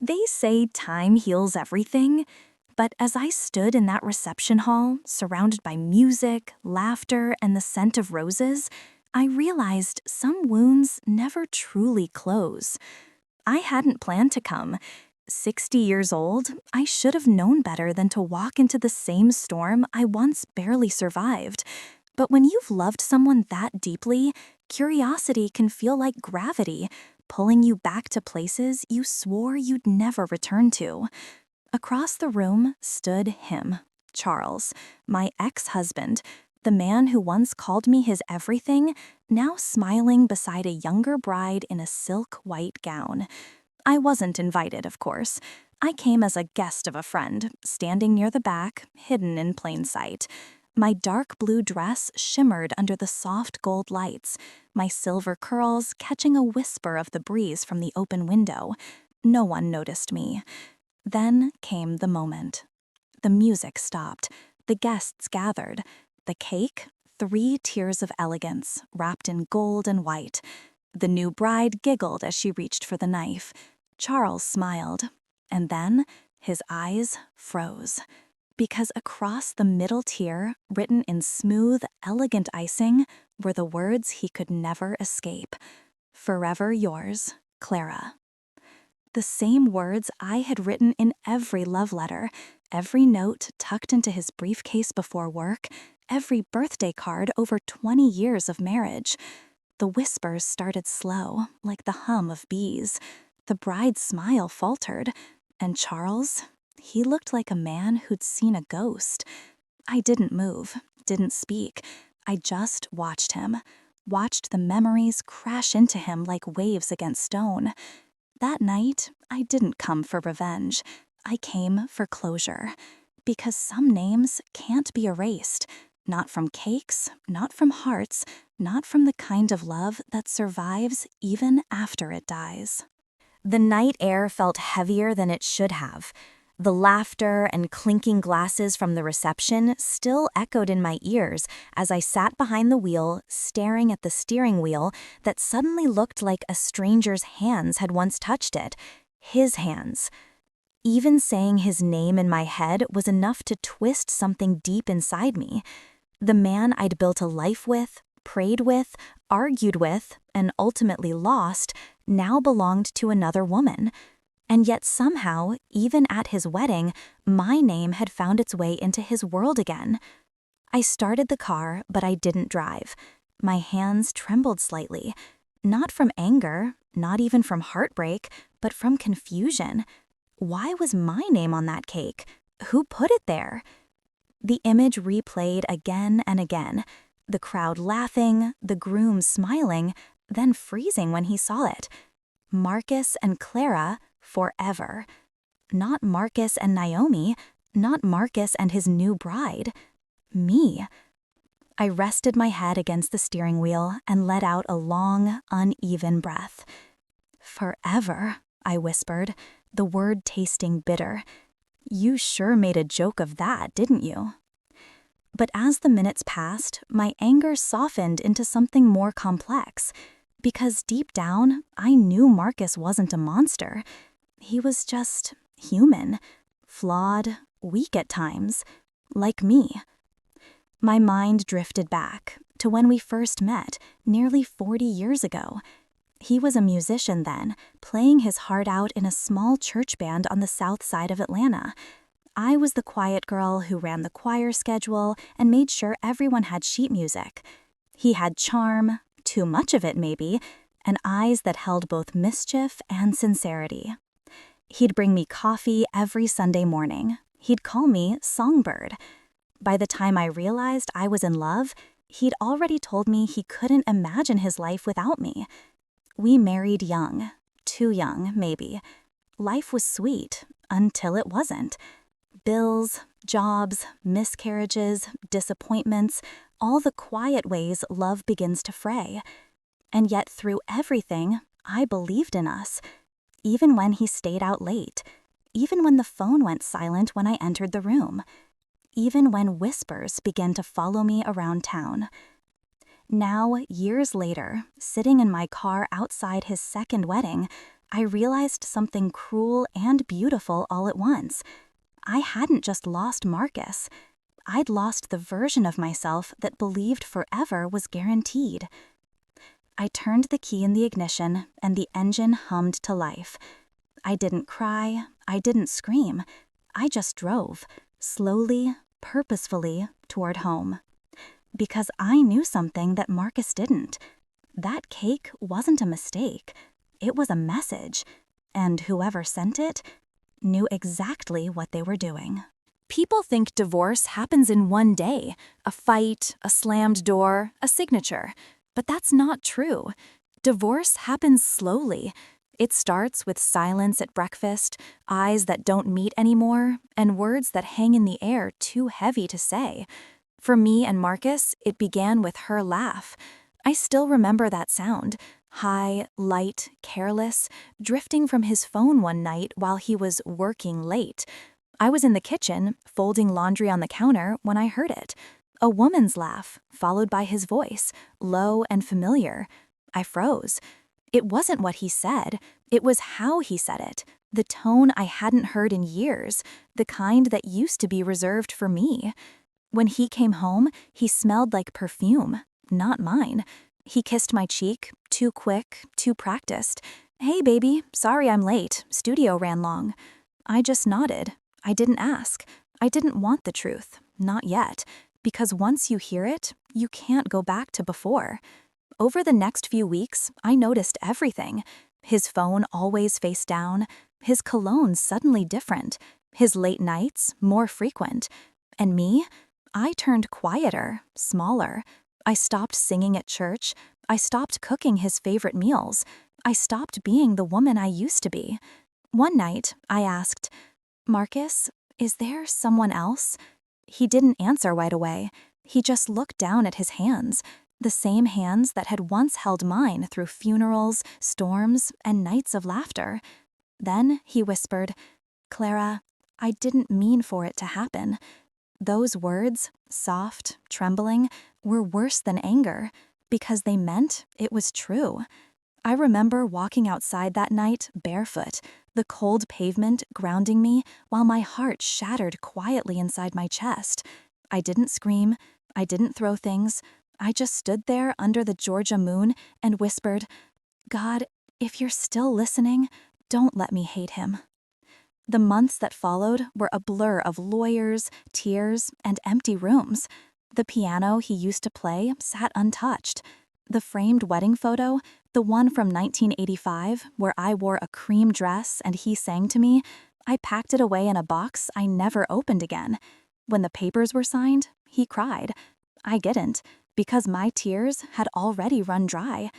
They say time heals everything, but as I stood in that reception hall, surrounded by music, laughter, and the scent of roses, I realized some wounds never truly close. I hadn't planned to come. 60 years old, I should have known better than to walk into the same storm I once barely survived. But when you've loved someone that deeply, curiosity can feel like gravity, pulling you back to places you swore you'd never return to. Across the room stood him, Charles, my ex-husband, the man who once called me his everything, now smiling beside a younger bride in a silk white gown. I wasn't invited, of course. I came as a guest of a friend, standing near the back, hidden in plain sight. My dark blue dress shimmered under the soft gold lights, my silver curls catching a whisper of the breeze from the open window. No one noticed me. Then came the moment. The music stopped. The guests gathered. The cake, 3 tiers of elegance, wrapped in gold and white. The new bride giggled as she reached for the knife. Charles smiled. And then his eyes froze. Because across the middle tier, written in smooth, elegant icing, were the words he could never escape. Forever yours, Clara. The same words I had written in every love letter, every note tucked into his briefcase before work, every birthday card over 20 years of marriage. The whispers started slow, like the hum of bees. The bride's smile faltered, and Charles, he looked like a man who'd seen a ghost. I didn't move, didn't speak. I just watched him, watched the memories crash into him like waves against stone. That night, I didn't come for revenge. I came for closure. Because some names can't be erased. Not from cakes, not from hearts, not from the kind of love that survives even after it dies. The night air felt heavier than it should have. The laughter and clinking glasses from the reception still echoed in my ears as I sat behind the wheel, staring at the steering wheel that suddenly looked like a stranger's hands had once touched it. His hands. Even saying his name in my head was enough to twist something deep inside me. The man I'd built a life with, prayed with, argued with, and ultimately lost, now belonged to another woman. And yet somehow, even at his wedding, my name had found its way into his world again. I started the car, but I didn't drive. My hands trembled slightly. Not from anger, not even from heartbreak, but from confusion. Why was my name on that cake? Who put it there? The image replayed again and again. The crowd laughing, the groom smiling, then freezing when he saw it. Marcus and Clara, forever. Not Marcus and Naomi, not Marcus and his new bride. Me. I rested my head against the steering wheel and let out a long, uneven breath. Forever, I whispered, the word tasting bitter. You sure made a joke of that, didn't you? But as the minutes passed, my anger softened into something more complex. Because deep down, I knew Marcus wasn't a monster. He was just human, flawed, weak at times, like me. My mind drifted back to when we first met, nearly 40 years ago. He was a musician then, playing his heart out in a small church band on the south side of Atlanta. I was the quiet girl who ran the choir schedule and made sure everyone had sheet music. He had charm, too much of it maybe, and eyes that held both mischief and sincerity. He'd bring me coffee every Sunday morning. He'd call me Songbird. By the time I realized I was in love, he'd already told me he couldn't imagine his life without me. We married young, too young, maybe. Life was sweet, until it wasn't. Bills, jobs, miscarriages, disappointments, all the quiet ways love begins to fray. And yet through everything, I believed in us. Even when he stayed out late. Even when the phone went silent when I entered the room. Even when whispers began to follow me around town. Now, years later, sitting in my car outside his second wedding, I realized something cruel and beautiful all at once. I hadn't just lost Marcus. I'd lost the version of myself that believed forever was guaranteed. I turned the key in the ignition, and the engine hummed to life. I didn't cry, I didn't scream. I just drove, slowly, purposefully, toward home. Because I knew something that Marcus didn't. That cake wasn't a mistake. It was a message. And whoever sent it knew exactly what they were doing. People think divorce happens in one day, a fight, a slammed door, a signature. But that's not true. Divorce happens slowly. It starts with silence at breakfast, eyes that don't meet anymore, and words that hang in the air too heavy to say. For me and Marcus, it began with her laugh. I still remember that sound, high, light, careless, drifting from his phone one night while he was working late. I was in the kitchen, folding laundry on the counter, when I heard it. A woman's laugh, followed by his voice, low and familiar. I froze. It wasn't what he said, it was how he said it, the tone I hadn't heard in years, the kind that used to be reserved for me. When he came home, he smelled like perfume, not mine. He kissed my cheek, too quick, too practiced. "Hey, baby, sorry I'm late. Studio ran long." I just nodded. I didn't ask. I didn't want the truth, not yet, because once you hear it, you can't go back to before. Over the next few weeks, I noticed everything. His phone always face down, his cologne suddenly different, his late nights more frequent. And me? I turned quieter, smaller. I stopped singing at church. I stopped cooking his favorite meals. I stopped being the woman I used to be. One night, I asked, "Marcus, is there someone else?" He didn't answer right away. He just looked down at his hands, the same hands that had once held mine through funerals, storms, and nights of laughter. Then he whispered, "Clara, I didn't mean for it to happen." Those words, soft, trembling, were worse than anger, because they meant it was true. I remember walking outside that night barefoot, the cold pavement grounding me while my heart shattered quietly inside my chest. I didn't scream, I didn't throw things. I just stood there under the Georgia moon and whispered, "God, if you're still listening, don't let me hate him." The months that followed were a blur of lawyers, tears, and empty rooms. The piano he used to play sat untouched. The framed wedding photo, the one from 1985, where I wore a cream dress and he sang to me, I packed it away in a box I never opened again. When the papers were signed, he cried. I didn't, because my tears had already run dry.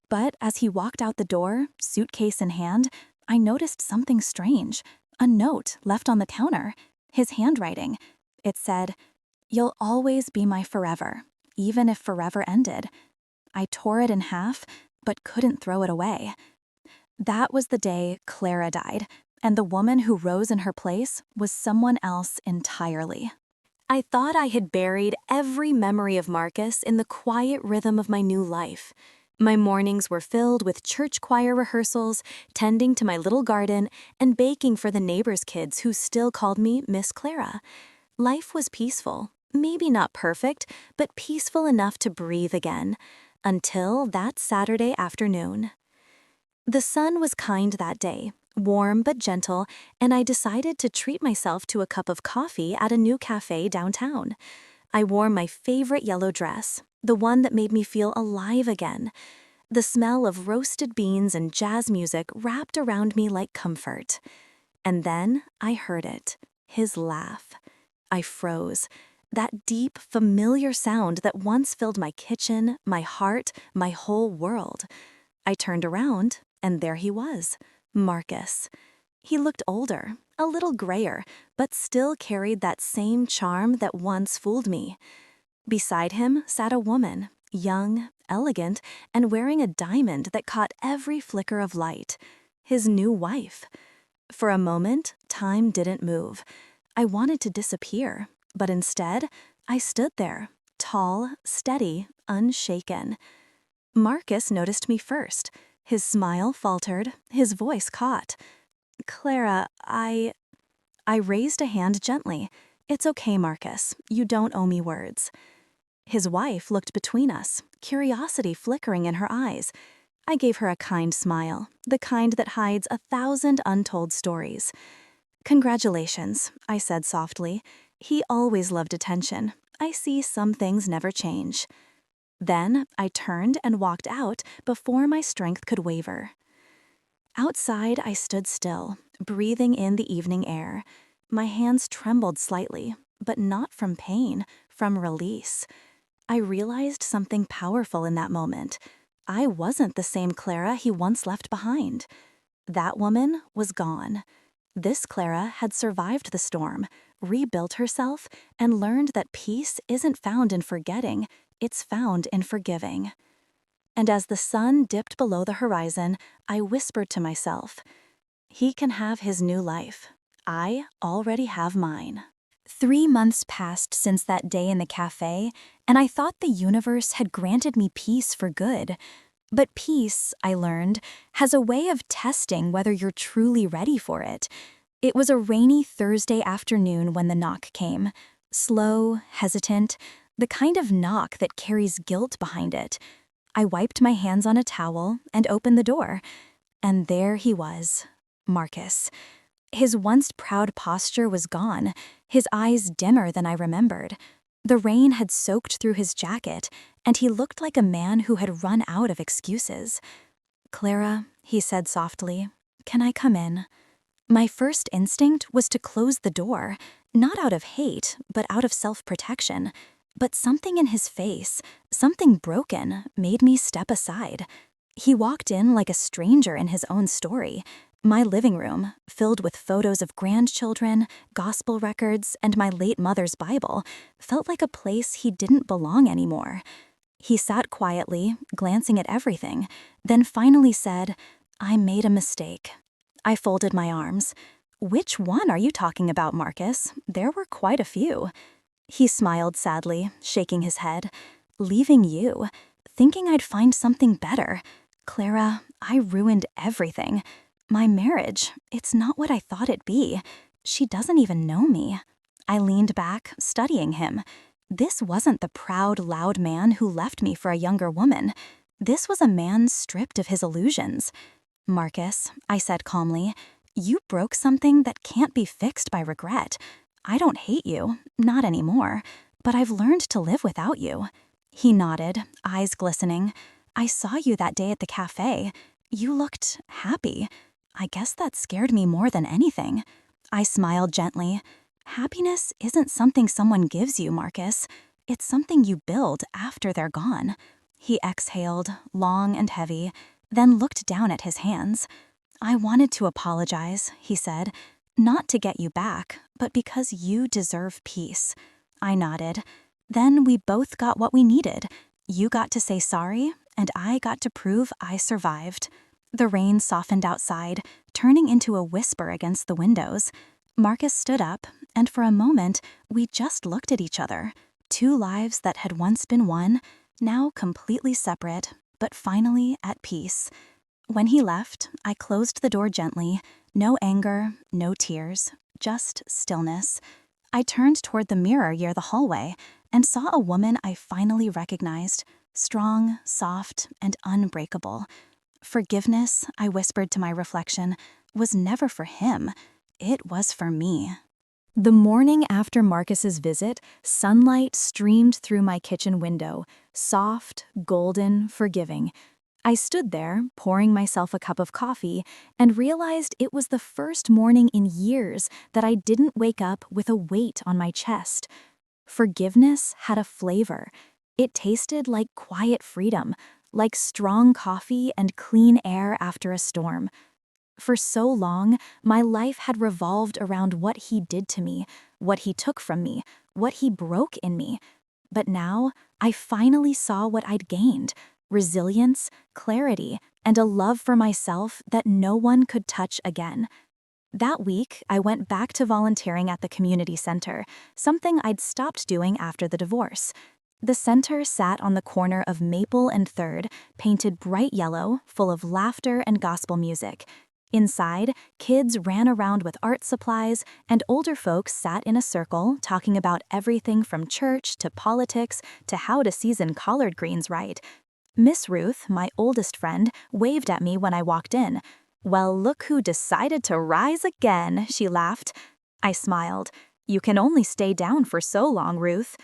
But as he walked out the door, suitcase in hand, I noticed something strange. A note left on the counter. His handwriting. It said, "You'll always be my forever, even if forever ended." I tore it in half, but couldn't throw it away. That was the day Clara died, and the woman who rose in her place was someone else entirely. I thought I had buried every memory of Marcus in the quiet rhythm of my new life. My mornings were filled with church choir rehearsals, tending to my little garden, and baking for the neighbors' kids who still called me Miss Clara. Life was peaceful, maybe not perfect, but peaceful enough to breathe again, until that Saturday afternoon. The sun was kind that day, warm but gentle, and I decided to treat myself to a cup of coffee at a new cafe downtown. I wore my favorite yellow dress, the one that made me feel alive again. The smell of roasted beans and jazz music wrapped around me like comfort. And then I heard it, his laugh. I froze. That deep, familiar sound that once filled my kitchen, my heart, my whole world. I turned around, and there he was, Marcus. He looked older, a little grayer, but still carried that same charm that once fooled me. Beside him sat a woman, young, elegant, and wearing a diamond that caught every flicker of light. His new wife. For a moment, time didn't move. I wanted to disappear, but instead, I stood there, tall, steady, unshaken. Marcus noticed me first. His smile faltered, his voice caught. Clara, I raised a hand gently. It's okay, Marcus. You don't owe me words. His wife looked between us, curiosity flickering in her eyes. I gave her a kind smile, the kind that hides 1,000 untold stories. Congratulations, I said softly. He always loved attention. I see some things never change. Then I turned and walked out before my strength could waver. Outside, I stood still, breathing in the evening air. My hands trembled slightly, but not from pain, from release. I realized something powerful in that moment. I wasn't the same Clara he once left behind. That woman was gone. This Clara had survived the storm, rebuilt herself, and learned that peace isn't found in forgetting, it's found in forgiving. And as the sun dipped below the horizon, I whispered to myself, he can have his new life. I already have mine. 3 months passed since that day in the cafe, and I thought the universe had granted me peace for good. But peace, I learned, has a way of testing whether you're truly ready for it. It was a rainy Thursday afternoon when the knock came. Slow, hesitant, the kind of knock that carries guilt behind it. I wiped my hands on a towel and opened the door. And there he was, Marcus. His once proud posture was gone, his eyes dimmer than I remembered. The rain had soaked through his jacket, and he looked like a man who had run out of excuses. Clara, he said softly, can I come in? My first instinct was to close the door, not out of hate, but out of self-protection. But something in his face, something broken, made me step aside. He walked in like a stranger in his own story. My living room, filled with photos of grandchildren, gospel records, and my late mother's Bible, felt like a place he didn't belong anymore. He sat quietly, glancing at everything, then finally said, I made a mistake. I folded my arms. Which one are you talking about, Marcus? There were quite a few. He smiled sadly, shaking his head. Leaving you, thinking I'd find something better. Clara, I ruined everything. My marriage, it's not what I thought it'd be. She doesn't even know me. I leaned back, studying him. This wasn't the proud, loud man who left me for a younger woman. This was a man stripped of his illusions. Marcus, I said calmly, you broke something that can't be fixed by regret. I don't hate you, not anymore, but I've learned to live without you. He nodded, eyes glistening. I saw you that day at the cafe. You looked happy. I guess that scared me more than anything. I smiled gently. Happiness isn't something someone gives you, Marcus. It's something you build after they're gone. He exhaled, long and heavy, then looked down at his hands. I wanted to apologize, he said, not to get you back, but because you deserve peace. I nodded. Then we both got what we needed. You got to say sorry, and I got to prove I survived. The rain softened outside, turning into a whisper against the windows. Marcus stood up, and for a moment, we just looked at each other. 2 lives that had once been one, now completely separate, but finally at peace. When he left, I closed the door gently. No anger, no tears, just stillness. I turned toward the mirror near the hallway and saw a woman I finally recognized, strong, soft, and unbreakable. Forgiveness, I whispered to my reflection, was never for him. It was for me. The morning after Marcus's visit, sunlight streamed through my kitchen window, soft, golden, forgiving. I stood there, pouring myself a cup of coffee, and realized it was the first morning in years that I didn't wake up with a weight on my chest. Forgiveness had a flavor. It tasted like quiet freedom, like strong coffee and clean air after a storm. For so long, my life had revolved around what he did to me, what he took from me, what he broke in me. But now, I finally saw what I'd gained: resilience, clarity, and a love for myself that no one could touch again. That week, I went back to volunteering at the community center, something I'd stopped doing after the divorce. The center sat on the corner of Maple and 3rd, painted bright yellow, full of laughter and gospel music. Inside, kids ran around with art supplies, and older folks sat in a circle talking about everything from church to politics to how to season collard greens right. Miss Ruth, my oldest friend, waved at me when I walked in. "Well, look who decided to rise again," she laughed. I smiled. "You can only stay down for so long, Ruth."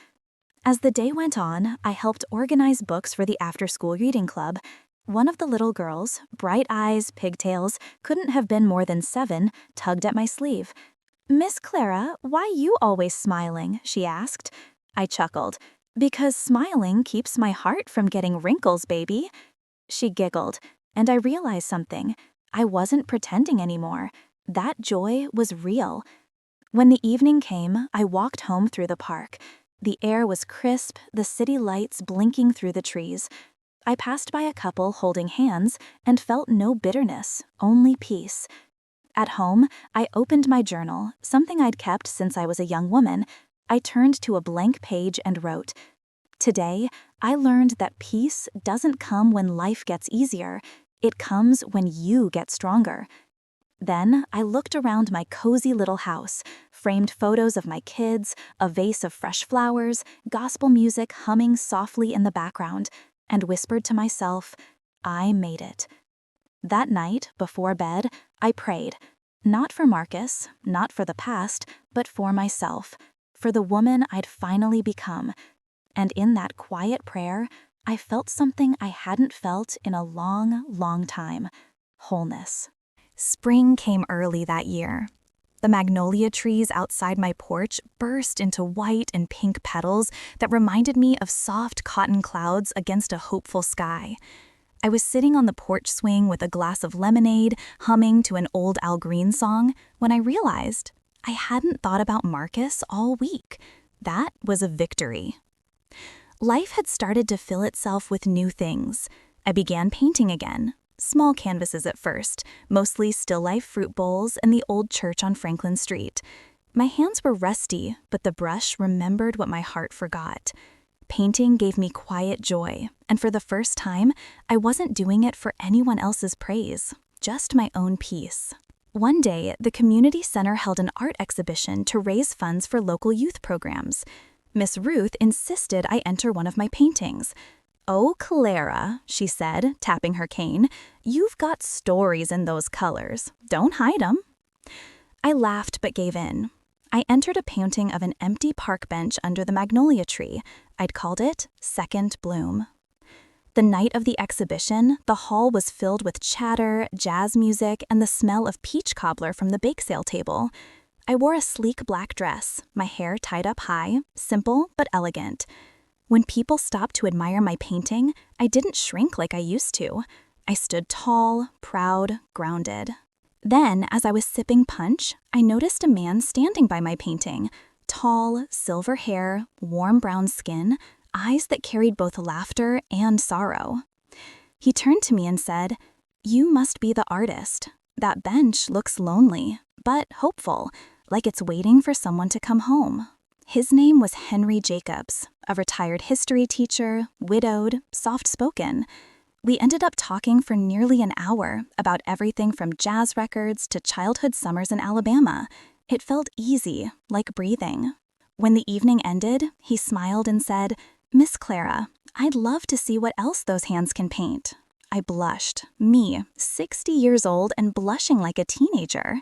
As the day went on, I helped organize books for the after-school reading club. One of the little girls, bright eyes, pigtails, couldn't have been more than 7, tugged at my sleeve. "Miss Clara, why you always smiling?" she asked. I chuckled. "Because smiling keeps my heart from getting wrinkles, baby." She giggled, and I realized something. I wasn't pretending anymore. That joy was real. When the evening came, I walked home through the park. The air was crisp, the city lights blinking through the trees. I passed by a couple holding hands and felt no bitterness, only peace. At home, I opened my journal, something I'd kept since I was a young woman. I turned to a blank page and wrote, "Today, I learned that peace doesn't come when life gets easier. It comes when you get stronger." Then I looked around my cozy little house, framed photos of my kids, a vase of fresh flowers, gospel music humming softly in the background, and whispered to myself, I made it. That night, before bed, I prayed, not for Marcus, not for the past, but for myself, for the woman I'd finally become. And in that quiet prayer, I felt something I hadn't felt in a long, long time: wholeness. Spring came early that year. The magnolia trees outside my porch burst into white and pink petals that reminded me of soft cotton clouds against a hopeful sky. I was sitting on the porch swing with a glass of lemonade, humming to an old Al Green song, when I realized I hadn't thought about Marcus all week. That was a victory. Life had started to fill itself with new things. I began painting again. Small canvases at first, mostly still life fruit bowls and the old church on Franklin Street. My hands were rusty, but the brush remembered what my heart forgot. Painting gave me quiet joy, and for the first time, I wasn't doing it for anyone else's praise, just my own peace. One day, the community center held an art exhibition to raise funds for local youth programs. Miss Ruth insisted I enter one of my paintings. "Oh, Clara," she said, tapping her cane, "you've got stories in those colors. Don't hide 'em." I laughed but gave in. I entered a painting of an empty park bench under the magnolia tree. I'd called it Second Bloom. The night of the exhibition, the hall was filled with chatter, jazz music, and the smell of peach cobbler from the bake sale table. I wore a sleek black dress, my hair tied up high, simple but elegant. When people stopped to admire my painting, I didn't shrink like I used to. I stood tall, proud, grounded. Then, as I was sipping punch, I noticed a man standing by my painting. Tall, silver hair, warm brown skin, eyes that carried both laughter and sorrow. He turned to me and said, "You must be the artist. That bench looks lonely, but hopeful, like it's waiting for someone to come home." His name was Henry Jacobs, a retired history teacher, widowed, soft-spoken. We ended up talking for nearly an hour about everything from jazz records to childhood summers in Alabama. It felt easy, like breathing. When the evening ended, he smiled and said, "Miss Clara, I'd love to see what else those hands can paint." I blushed, me, 60 years old and blushing like a teenager.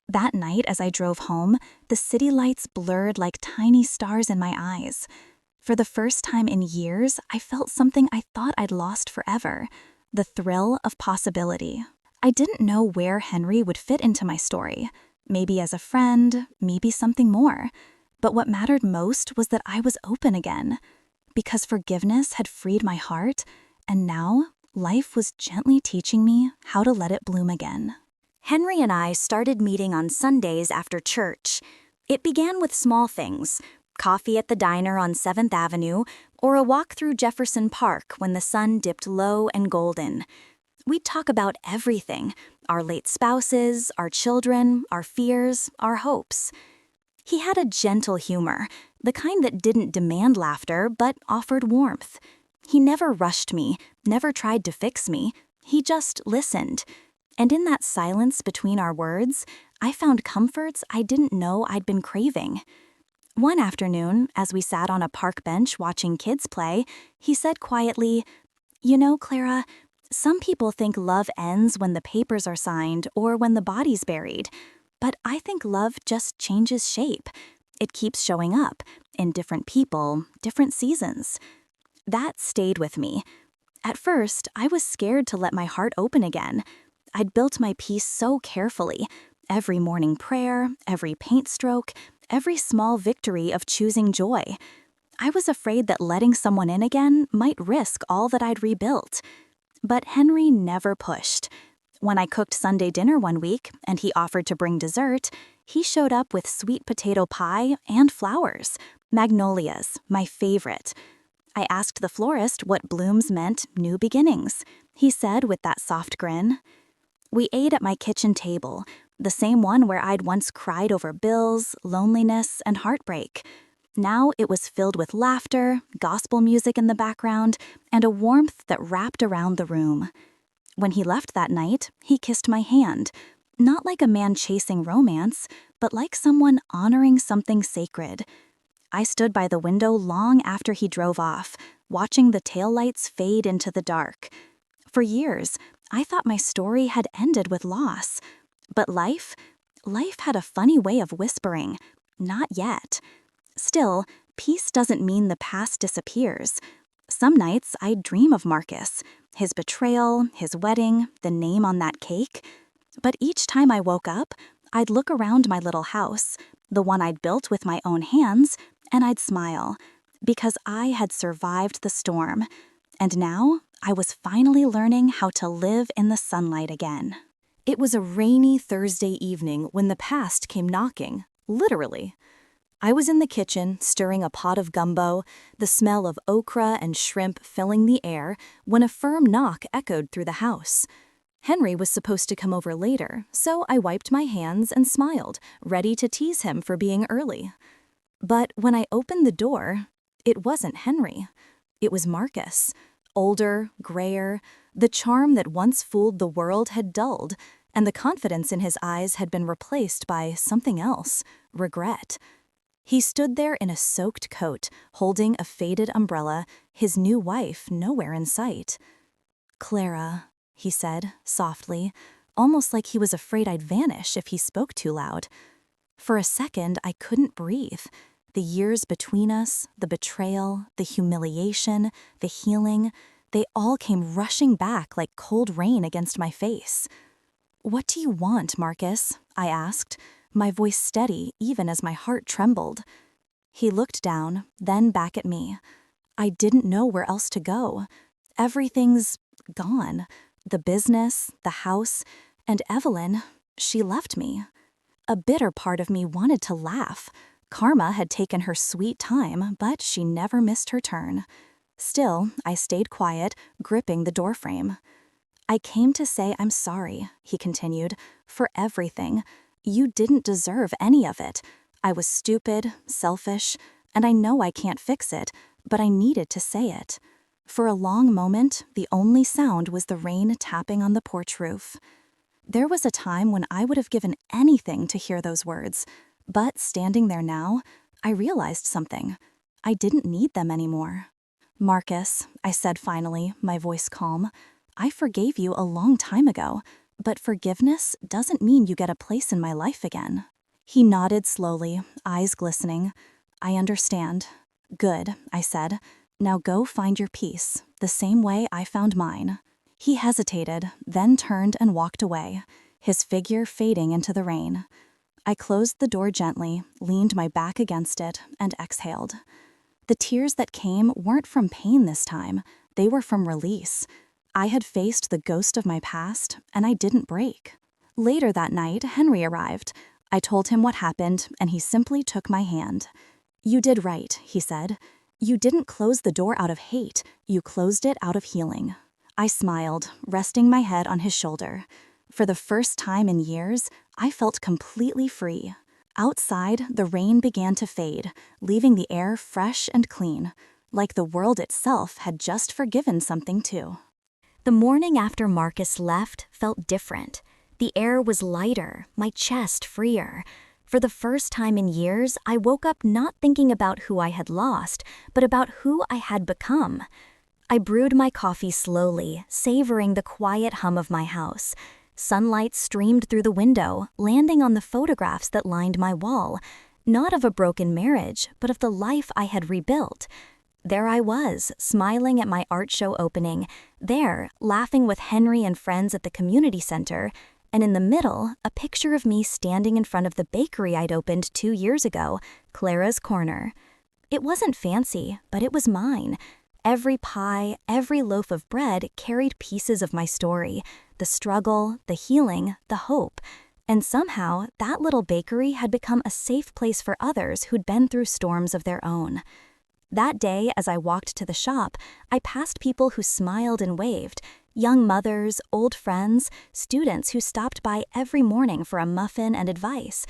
That night, as I drove home, the city lights blurred like tiny stars in my eyes. For the first time in years, I felt something I thought I'd lost forever: the thrill of possibility. I didn't know where Henry would fit into my story. Maybe as a friend, maybe something more. But what mattered most was that I was open again. Because forgiveness had freed my heart, and now life was gently teaching me how to let it bloom again. Henry and I started meeting on Sundays after church. It began with small things: coffee at the diner on 7th Avenue, or a walk through Jefferson Park when the sun dipped low and golden. We'd talk about everything: our late spouses, our children, our fears, our hopes. He had a gentle humor, the kind that didn't demand laughter but offered warmth. He never rushed me, never tried to fix me. He just listened. And in that silence between our words, I found comforts I didn't know I'd been craving. One afternoon, as we sat on a park bench watching kids play, he said quietly, "You know, Clara, some people think love ends when the papers are signed or when the body's buried. But I think love just changes shape. It keeps showing up in different people, different seasons." That stayed with me. At first, I was scared to let my heart open again. I'd built my peace so carefully. Every morning prayer, every paint stroke, every small victory of choosing joy. I was afraid that letting someone in again might risk all that I'd rebuilt. But Henry never pushed. When I cooked Sunday dinner one week and he offered to bring dessert, he showed up with sweet potato pie and flowers, magnolias, my favorite. I asked the florist what blooms meant new beginnings. He said with that soft grin. We ate at my kitchen table, the same one where I'd once cried over bills, loneliness, and heartbreak. Now it was filled with laughter, gospel music in the background, and a warmth that wrapped around the room. When he left that night, he kissed my hand, not like a man chasing romance, but like someone honoring something sacred. I stood by the window long after he drove off, watching the taillights fade into the dark. For years, I thought my story had ended with loss. But life had a funny way of whispering, "Not yet." Still, peace doesn't mean the past disappears. Some nights I'd dream of Marcus, his betrayal, his wedding, the name on that cake. But each time I woke up, I'd look around my little house, the one I'd built with my own hands, and I'd smile, because I had survived the storm. And now I was finally learning how to live in the sunlight again. It was a rainy Thursday evening when the past came knocking, literally. I was in the kitchen, stirring a pot of gumbo, the smell of okra and shrimp filling the air, when a firm knock echoed through the house. Henry was supposed to come over later, so I wiped my hands and smiled, ready to tease him for being early. But when I opened the door, it wasn't Henry. It was Marcus. Older, grayer, the charm that once fooled the world had dulled, and the confidence in his eyes had been replaced by something else, regret. He stood there in a soaked coat, holding a faded umbrella, his new wife nowhere in sight. "Clara," he said, softly, almost like he was afraid I'd vanish if he spoke too loud. For a second, I couldn't breathe. The years between us, the betrayal, the humiliation, the healing, they all came rushing back like cold rain against my face. "What do you want, Marcus?" I asked, my voice steady even as my heart trembled. He looked down, then back at me. I didn't know where else to go. Everything's gone. The business, the house, and Evelyn, she left me. A bitter part of me wanted to laugh. Karma had taken her sweet time, but she never missed her turn. Still, I stayed quiet, gripping the doorframe. "I came to say I'm sorry," he continued, "for everything. You didn't deserve any of it. I was stupid, selfish, and I know I can't fix it, but I needed to say it." For a long moment, the only sound was the rain tapping on the porch roof. There was a time when I would have given anything to hear those words, but standing there now, I realized something. I didn't need them anymore. "Marcus," I said finally, my voice calm, "I forgave you a long time ago, but forgiveness doesn't mean you get a place in my life again." He nodded slowly, eyes glistening. "I understand." "Good," I said. "Now go find your peace, the same way I found mine." He hesitated, then turned and walked away, his figure fading into the rain. I closed the door gently, leaned my back against it, and exhaled. The tears that came weren't from pain this time. They were from release. I had faced the ghost of my past, and I didn't break. Later that night, Henry arrived. I told him what happened, and he simply took my hand. "You did right," he said. "You didn't close the door out of hate. You closed it out of healing." I smiled, resting my head on his shoulder. For the first time in years, I felt completely free. Outside, the rain began to fade, leaving the air fresh and clean, like the world itself had just forgiven something too. The morning after Marcus left felt different. The air was lighter, my chest freer. For the first time in years, I woke up not thinking about who I had lost, but about who I had become. I brewed my coffee slowly, savoring the quiet hum of my house. Sunlight streamed through the window, landing on the photographs that lined my wall, not of a broken marriage, but of the life I had rebuilt. There I was, smiling at my art show opening, there, laughing with Henry and friends at the community center, and in the middle, a picture of me standing in front of the bakery I'd opened 2 years ago, Clara's Corner. It wasn't fancy, but it was mine. Every pie, every loaf of bread carried pieces of my story, the struggle, the healing, the hope. And somehow, that little bakery had become a safe place for others who'd been through storms of their own. That day, as I walked to the shop, I passed people who smiled and waved, young mothers, old friends, students who stopped by every morning for a muffin and advice.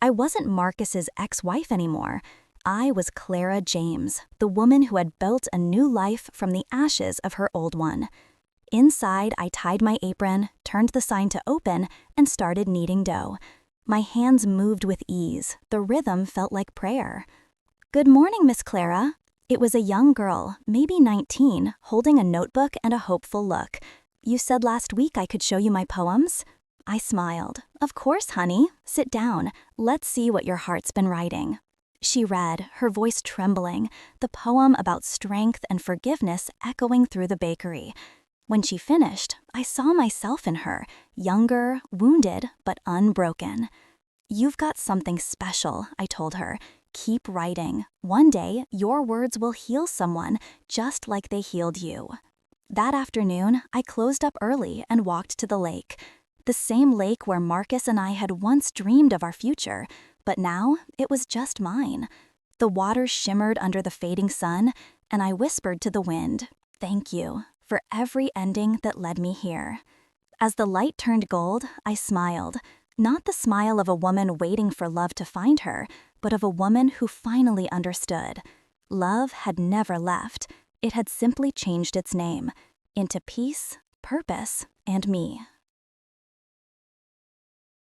I wasn't Marcus's ex-wife anymore. I was Clara James, the woman who had built a new life from the ashes of her old one. Inside, I tied my apron, turned the sign to open, and started kneading dough. My hands moved with ease. The rhythm felt like prayer. "Good morning, Miss Clara." It was a young girl, maybe 19, holding a notebook and a hopeful look. "You said last week I could show you my poems?" I smiled. "Of course, honey. Sit down. Let's see what your heart's been writing." She read, her voice trembling, the poem about strength and forgiveness echoing through the bakery. When she finished, I saw myself in her, younger, wounded, but unbroken. "You've got something special," I told her. "Keep writing. One day, your words will heal someone just like they healed you." That afternoon, I closed up early and walked to the lake. The same lake where Marcus and I had once dreamed of our future, but now it was just mine. The water shimmered under the fading sun, and I whispered to the wind, "Thank you for every ending that led me here." As the light turned gold, I smiled. Not the smile of a woman waiting for love to find her, but of a woman who finally understood. Love had never left. It had simply changed its name into peace, purpose, and me.